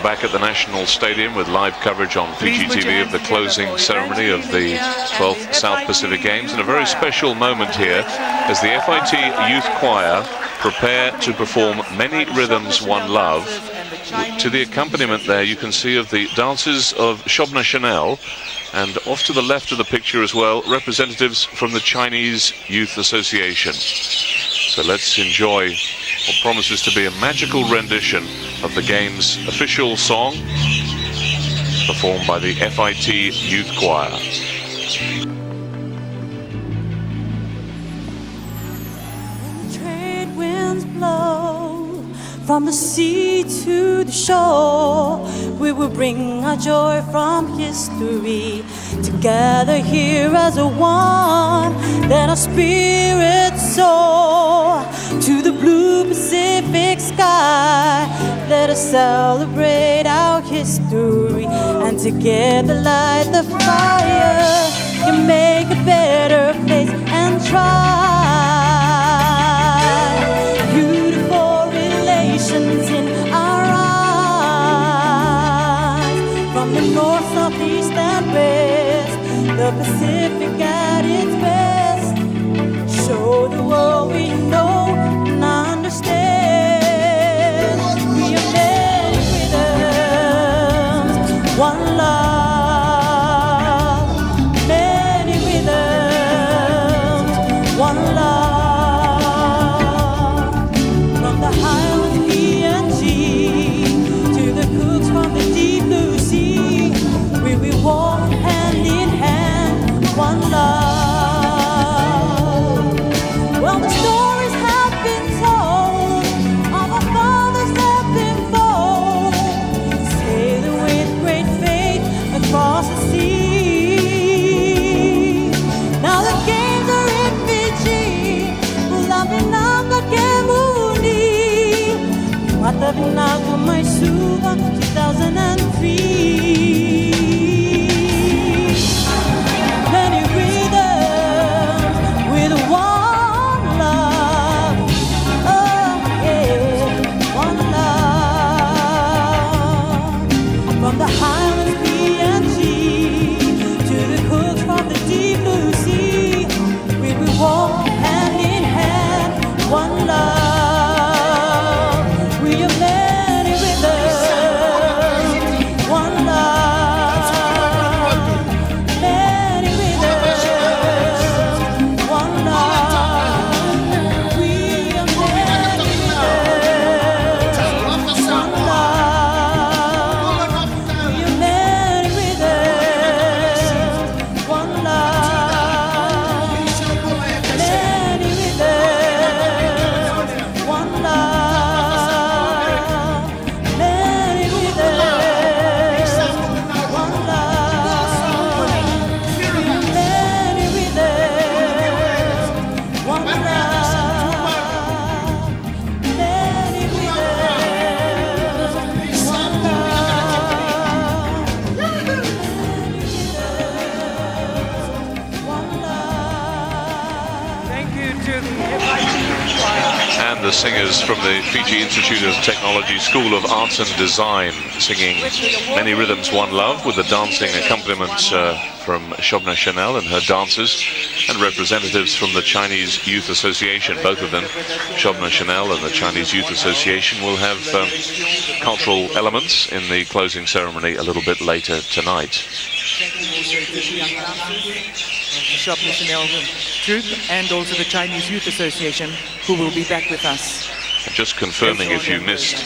back at the National Stadium with live coverage on Fiji TV of the closing ceremony of the 12th South Pacific Games, and a very special moment here as the FIT Youth Choir prepare to perform Many Rhythms, One Love. To the accompaniment there you can see of the dancers of Shobna Chanel, and off to the left of the picture as well, representatives from the Chinese Youth Association. So let's enjoy what promises to be a magical rendition of the game's official song, performed by the FIT Youth Choir. Trade winds blow from the sea to the shore, we will bring our joy from history, together here as a one. Let our spirits soar to the blue Pacific sky. Let us celebrate our history and together light the fire and make a better place and try. Beautiful relations in our eyes, from the north, south, east and west, the Pacific at its best. Show the world we know and understand. We are many rhythms, one love. Many rhythms, one love. From the highlands PNG to the cooks from the deep blue sea, we will walk hand in hand, one love. Well, the stories have been told of our fathers have been bold, sailing with great faith across the sea. Now the games are in Fiji, Pulavinaga Kemuni, Watavinaga Maisuva 2003. Many rhythms with one love. Oh yeah, one love. From the highlands PNG to the cooks from the deep blue sea, we will walk hand in hand, one love. We are many rhythms, one love. Many rhythms, one love. We are many rhythms, one love. We are many rhythms, one love. Many rhythms, one love. Many rhythms, one love. Many rhythms, one love. Many rhythms, one love. One love. Thank you to the FIT Choir. And the singers from the Fiji Institute of Technology School of Arts and Design singing Many Rhythms, One Love, with the dancing accompaniment from Shobna Chanel and her dancers, and representatives from the Chinese Youth Association. Both of them, Shobna Chanel and the Chinese Youth Association, will have cultural elements in the closing ceremony a little bit later tonight. Thank you also to the young dancers, the Shobna Chanel troupe, and also the Chinese Youth Association, who will be back with us. Just confirming, if you missed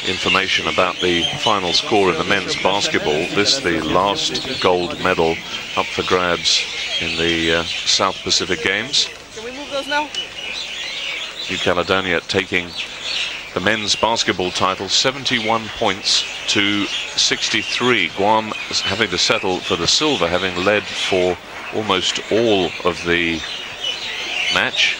information about the final score in the men's basketball, this the last gold medal up for grabs in the South Pacific Games. Can we move those now? New Caledonia taking the men's basketball title 71 points to 63. Guam having to settle for the silver, having led for almost all of the match.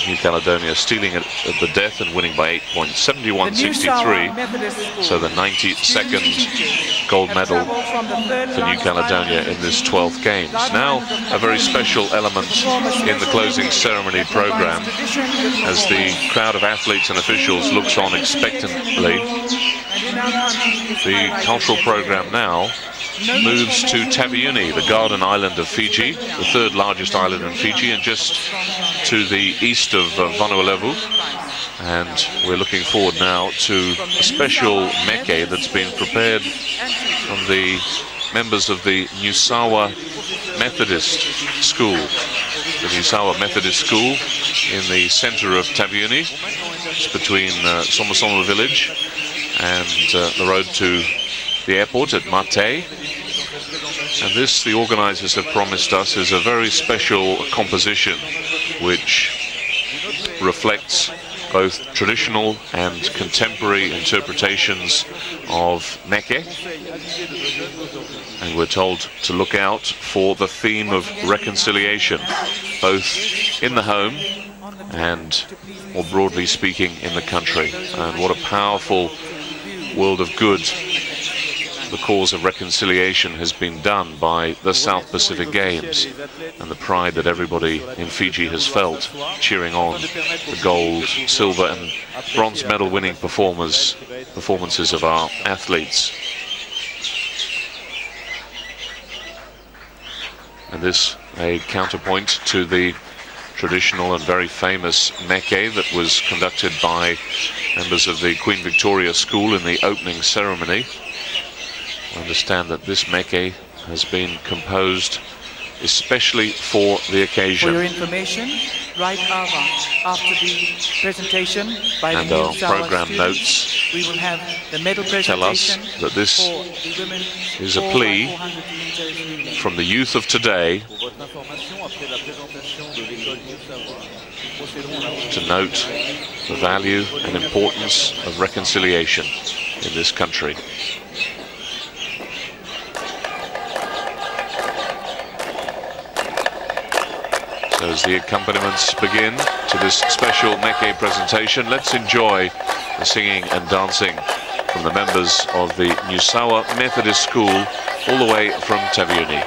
New Caledonia stealing it at the death and winning by 8 points, 71-63. So the 92nd gold medal for New Caledonia in this 12th Games. Now a very special element in the closing ceremony program as the crowd of athletes and officials looks on expectantly The cultural program now moves to Taveuni, the garden island of Fiji, the third largest island in Fiji, and just to the east of Vanuatu. And we're looking forward now to a special meke that's been prepared from the members of the Nusawa Methodist School. The Nusawa Methodist School in the center of Taveuni. It's between Somasoma village and the road to the airport at Mate. And this, the organizers have promised us, is a very special composition which reflects both traditional and contemporary interpretations of meke. And we're told to look out for the theme of reconciliation, both in the home and, more broadly speaking, in the country. And what a powerful world of good the cause of reconciliation has been done by the South Pacific Games, and the pride that everybody in Fiji has felt cheering on the gold, silver and bronze medal winning performances of our athletes. And this a counterpoint to the traditional and very famous meke that was conducted by members of the Queen Victoria School in the opening ceremony. I understand that this meke has been composed especially for the occasion. For your information, right after the presentation by and the our Nusawa program students, notes we will have the medal tell us presentation that this for the women is a 4x400 plea meters. from the youth of today to note the value and importance of reconciliation in this country. So as the accompaniments begin to this special meke presentation, let's enjoy the singing and dancing from the members of the Nusawa Methodist School all the way from Taveuni.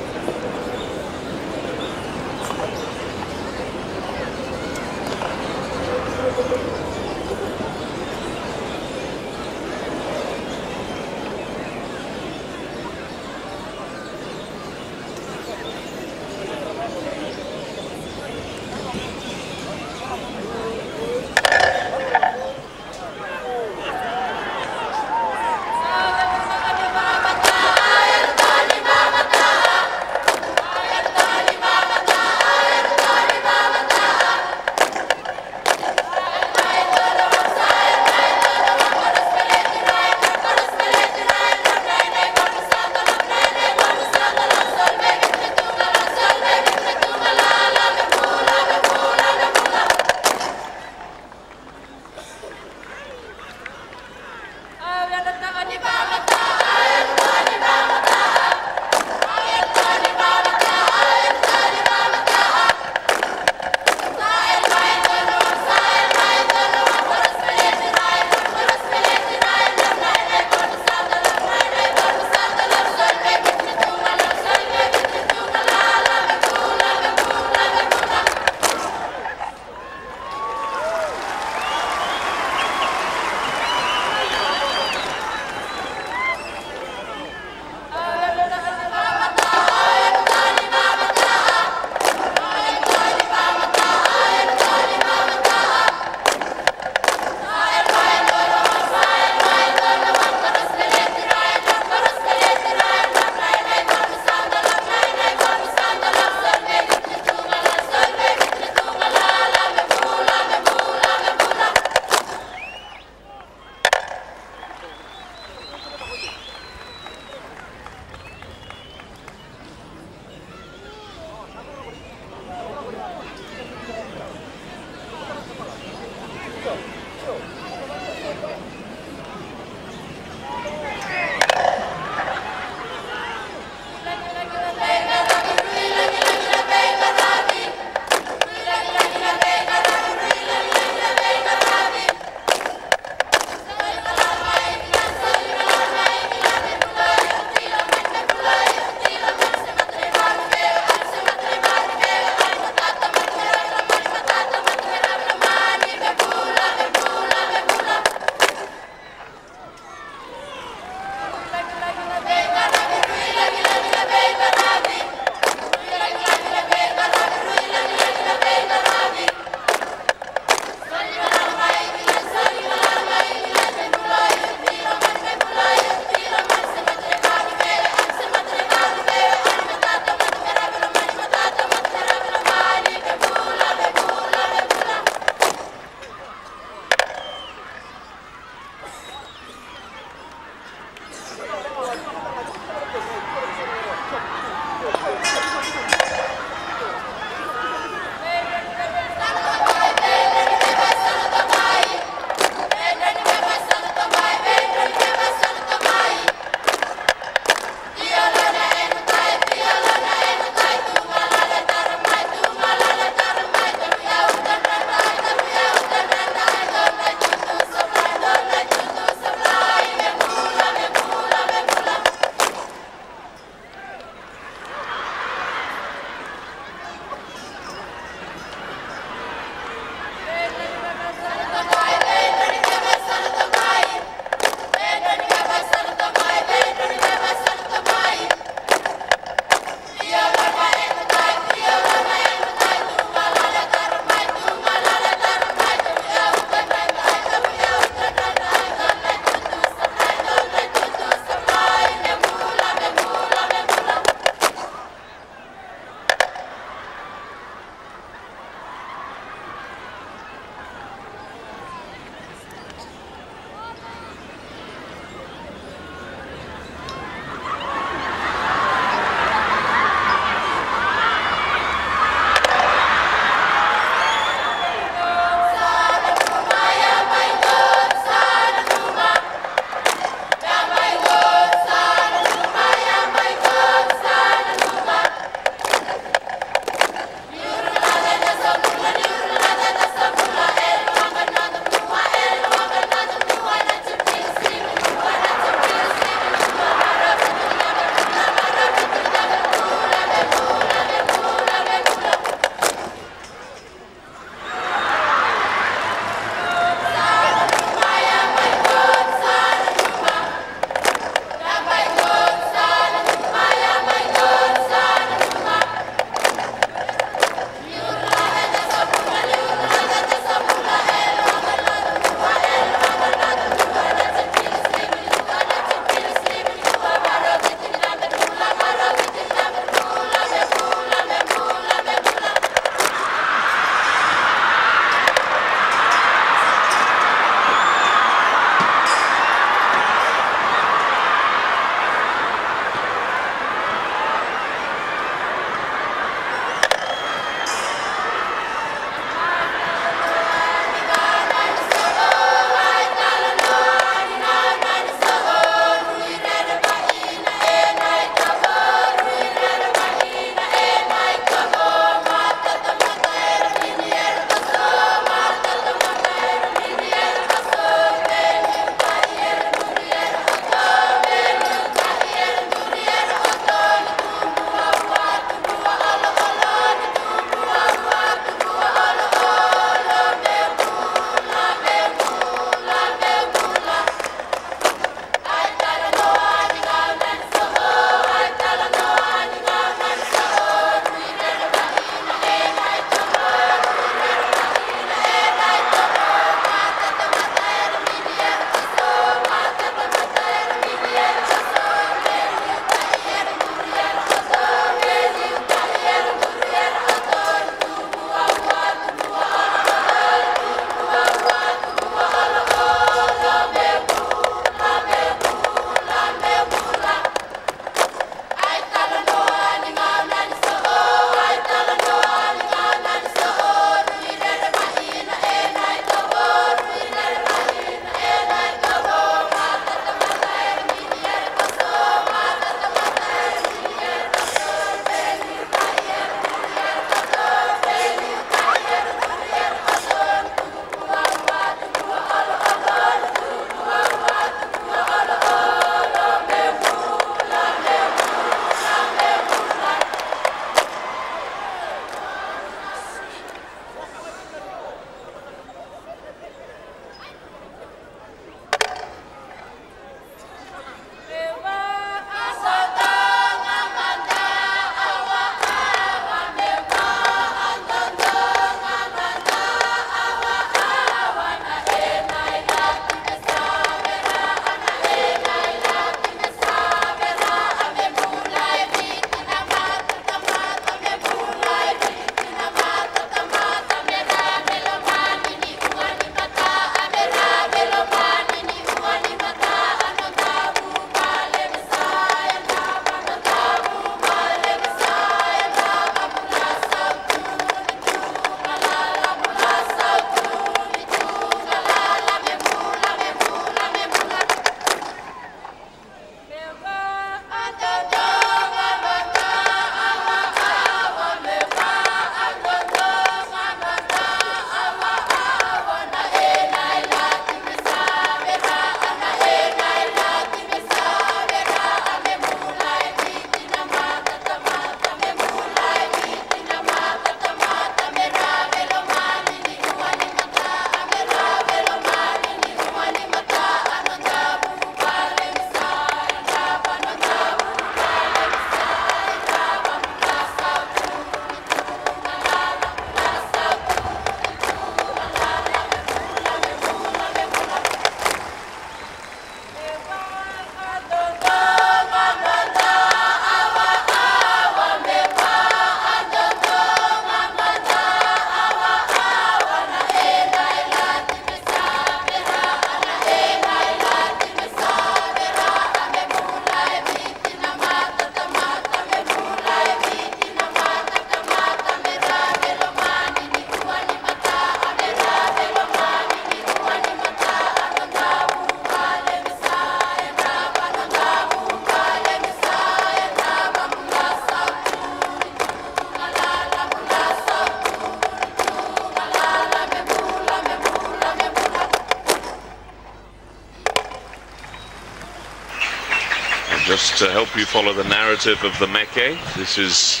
just to help you follow the narrative of the Meke. This is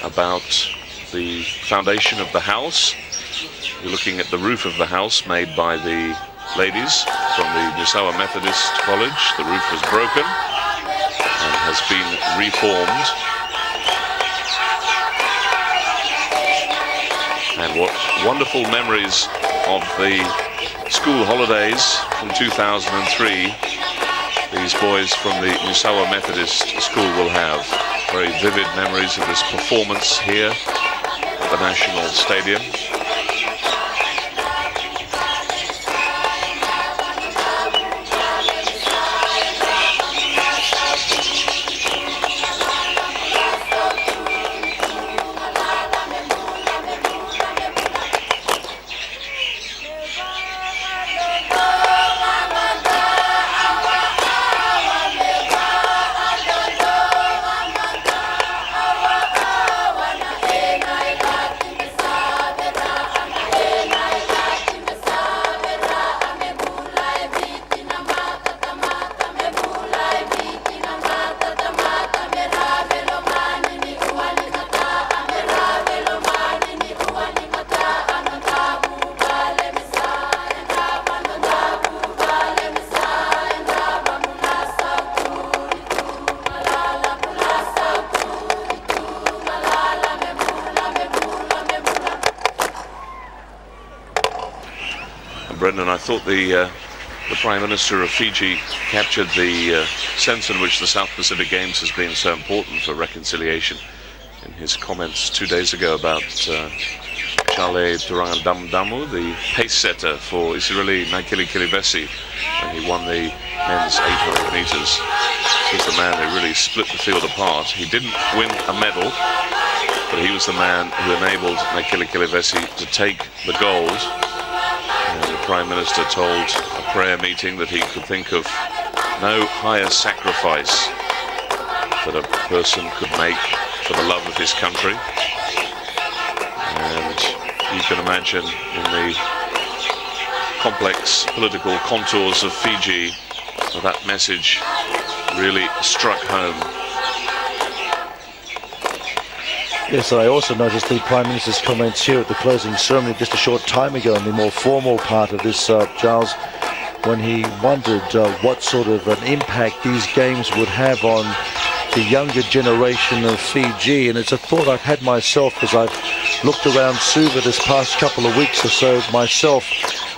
about the foundation of the house. You're looking at the roof of the house made by the ladies from the Nusawa Methodist College. The roof was broken and has been reformed. And what wonderful memories of the school holidays from 2003 these boys from the Nusawa Methodist School will have. Very vivid memories of this performance here at the National Stadium. Brendan, I thought the Prime Minister of Fiji captured the sense in which the South Pacific Games has been so important for reconciliation in his comments 2 days ago about Chale Turangadamu, the pace setter for Isirili Naikili Kilivesi when he won the men's 800 meters. He was the man who really split the field apart. He didn't win a medal, but he was the man who enabled Naikili Kilivesi to take the gold. And the Prime Minister told a prayer meeting that he could think of no higher sacrifice that a person could make for the love of his country. And you can imagine in the complex political contours of Fiji that message really struck home. Yes, I also noticed the Prime Minister's comments here at the closing ceremony just a short time ago in the more formal part of this, Charles, when he wondered what sort of an impact these games would have on the younger generation of Fiji. And it's a thought I've had myself as I've looked around Suva this past couple of weeks or so myself.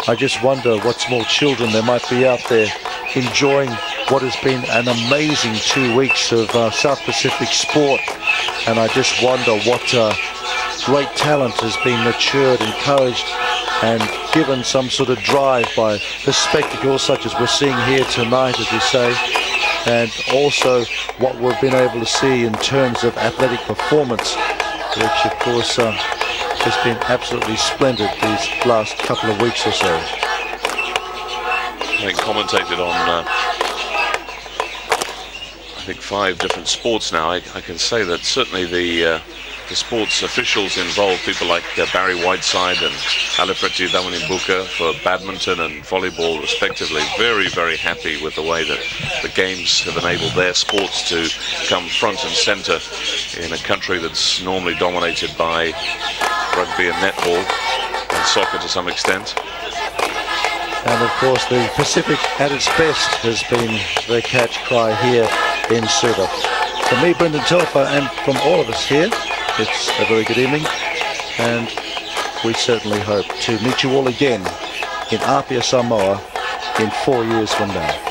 I just wonder what small children there might be out there enjoying what has been an amazing 2 weeks of South Pacific sport. And I just wonder what great talent has been nurtured, encouraged, and given some sort of drive by the spectacle such as we're seeing here tonight, as we say, and also what we've been able to see in terms of athletic performance, which of course has been absolutely splendid these last couple of weeks or so. Having commentated on I think 5 different sports now, I can say that certainly the sports officials involved, people like Barry Whiteside and Alifredi Damanimbuka for badminton and volleyball respectively, very, very happy with the way that the games have enabled their sports to come front and centre in a country that's normally dominated by rugby and netball and soccer to some extent. And of course the Pacific at its best has been the catch cry here in Suva. From me, Brendan Telfer, and from all of us here, it's a very good evening, and we certainly hope to meet you all again in Apia, Samoa in 4 years from now.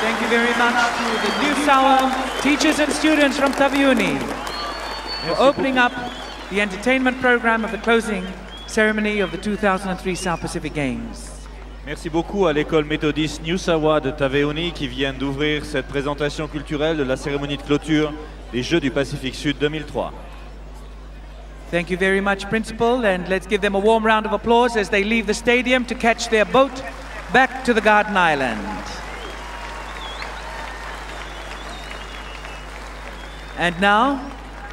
Thank you very much to the New Sour teachers and students from Taveuni for opening up the entertainment program of the closing ceremony of the 2003 South Pacific Games. Merci beaucoup à l'école méthodiste New Sawa de Taveuni qui vient d'ouvrir cette présentation culturelle de la cérémonie de clôture des Jeux du Pacifique Sud 2003. Thank you very much, Principal, and let's give them a warm round of applause as they leave the stadium to catch their boat back to the Garden Island. And now,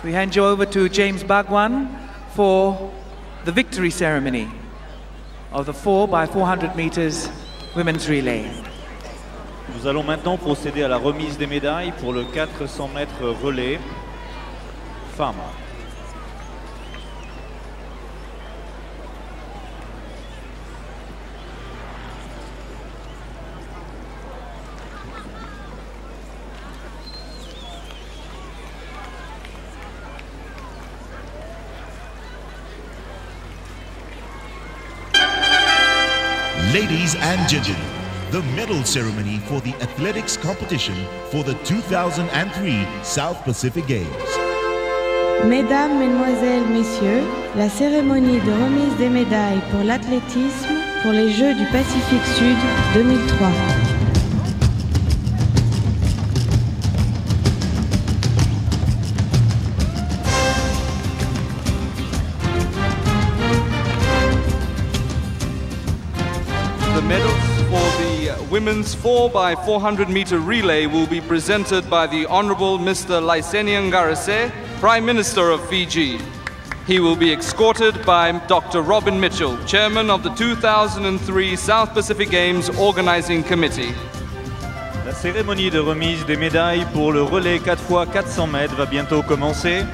we hand you over to James Bhagwan for the victory ceremony of the 4x400 meters women's relay. Nous allons maintenant procéder à la remise des médailles pour le 400 mètres relais femmes. Ladies and gentlemen, the medal ceremony for the athletics competition for the 2003 South Pacific Games. Mesdames, Mesdemoiselles, Messieurs, la cérémonie de remise des médailles pour l'athlétisme pour les Jeux du Pacifique Sud 2003. The medals for the women's 4x400 meter relay will be presented by the Honorable Mr. Laisenian Garase, Prime Minister of Fiji. He will be escorted by Dr. Robin Mitchell, Chairman of the 2003 South Pacific Games Organizing Committee. La cérémonie de remise des médailles pour le relais 4x400 mètres va bientôt commencer.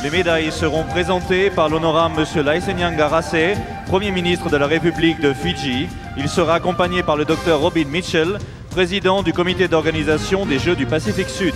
Les médailles seront présentées par l'honorable M. Laisenian Garase, Premier ministre de la République de Fiji. Il sera accompagné par le Dr Robin Mitchell, président du comité d'organisation des Jeux du Pacifique Sud.